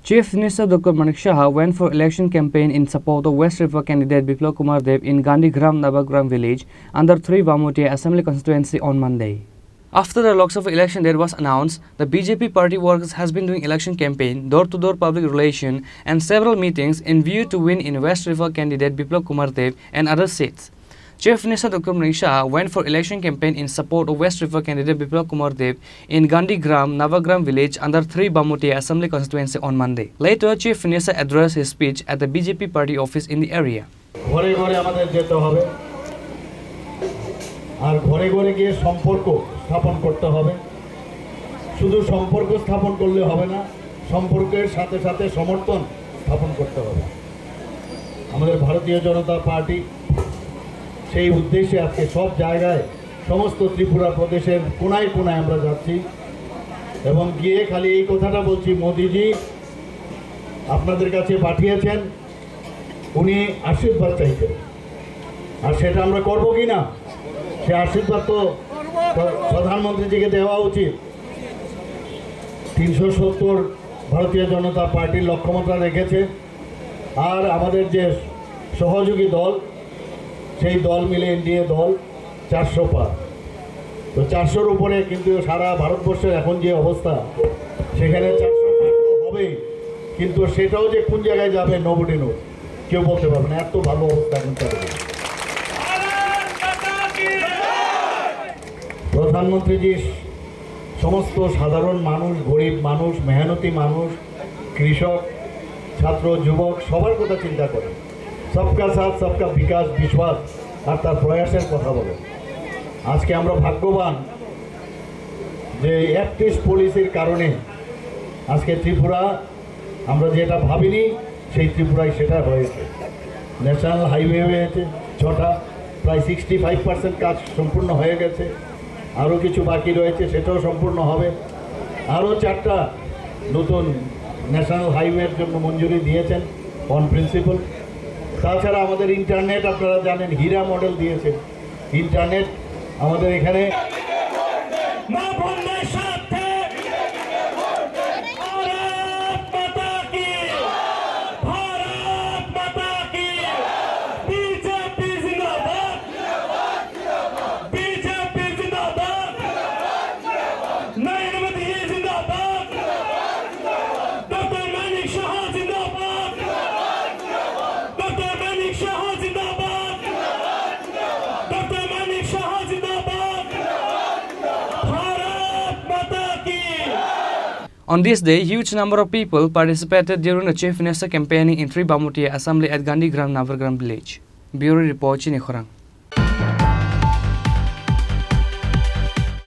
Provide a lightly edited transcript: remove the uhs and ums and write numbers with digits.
Chief Minister Dr. Manik Shah went for election campaign in support of West River candidate Biplab Kumar Deb in Gandhigram Navagram village under 3 Vamutia Assembly constituency on Monday. After the Lok Sabha election date was announced, the BJP party workers has been doing election campaign, door-to-door public relation and several meetings in view to win in West River candidate Biplab Kumar Deb and other seats. Chief Minister Dr. Manik Shah went for election campaign in support of West River candidate Biplab Kumar Deb in Gandhigram Navagram village under 3 Bamutia Assembly constituency on Monday. Later, Chief Minister addressed his speech at the BJP party office in the area. ঘরে ঘরে আমাদের যেতে হবে আর ঘরে ঘরে গিয়ে সম্পর্ক স্থাপন করতে হবে শুধু সম্পর্ক স্থাপন করলে হবে না সম্পর্কের সাথে সাথে সমর্থন স্থাপন করতে হবে আমাদের ভারতীয় জনতা পার্টি সেই উদ্দেশ্যে আজকে সব জায়গায় সমস্ত ত্রিপুরা প্রদেশের কোনায় কোনায় আমরা যাচ্ছি এবং গিয়ে খালি এই কথাটা বলছি মোদিজি আপনাদের কাছে পাঠিয়েছেন উনি আশীর্বাদ চাইতেন আর সেটা আমরা করব কি না সে আশীর্বাদ তো প্রধানমন্ত্রীজিকে দেওয়া উচিত 370 ভারতীয় জনতা পার্টির লক্ষ্যমাত্রা রেখেছে আর আমাদের যে সহযোগী দল সেই দল মিলে এনডিএ দল 400 পার তো 400 উপরে কিন্তু সারা ভারতবর্ষের এখন যে অবস্থা সেখানে 400 পার তো হবে কিন্তু সেটাও যে কোন জায়গায় যাবে নোবডি নো কেউ বলতে পারবে না এত ভালো অবস্থা এখন চলছে প্রধানমন্ত্রীজি সমস্ত সাধারণ মানুষ গরিব মানুষ মেহনতি মানুষ কৃষক ছাত্র যুবক সবার কথা চিন্তা করে सबका साथ सबका विकास विश्वास और तार प्रयासेर कथा बोले आज के আমরা ভাগ্যবান যে অ্যাক্টিভ পলিসির কারণে আজকে ত্রিপুরা আমরা যেটা ভাবিনি সেই ত্রিপুরায় সেটা হয়েছে ন্যাশনাল হাইওয়ে হয়েছে 6টা প্রায় 65% কাজ সম্পূর্ণ হয়ে গেছে আরও কিছু বাকি রয়েছে সেটাও সম্পূর্ণ হবে আরও 4টা নতুন ন্যাশনাল হাইওয়ের জন্য মঞ্জুরি দিয়েছেন অন প্রিন্সিপাল তাছাড়া আমাদের ইন্টারনেট আপনারা জানেন হীরা মডেল দিয়েছে ইন্টারনেট আমাদের এখানে On this day, huge number of people participated during the Chief Minister campaigning in 3 Bamutia Assembly at Gandhigram Navagram village. Bureau Report, Chinikhorang.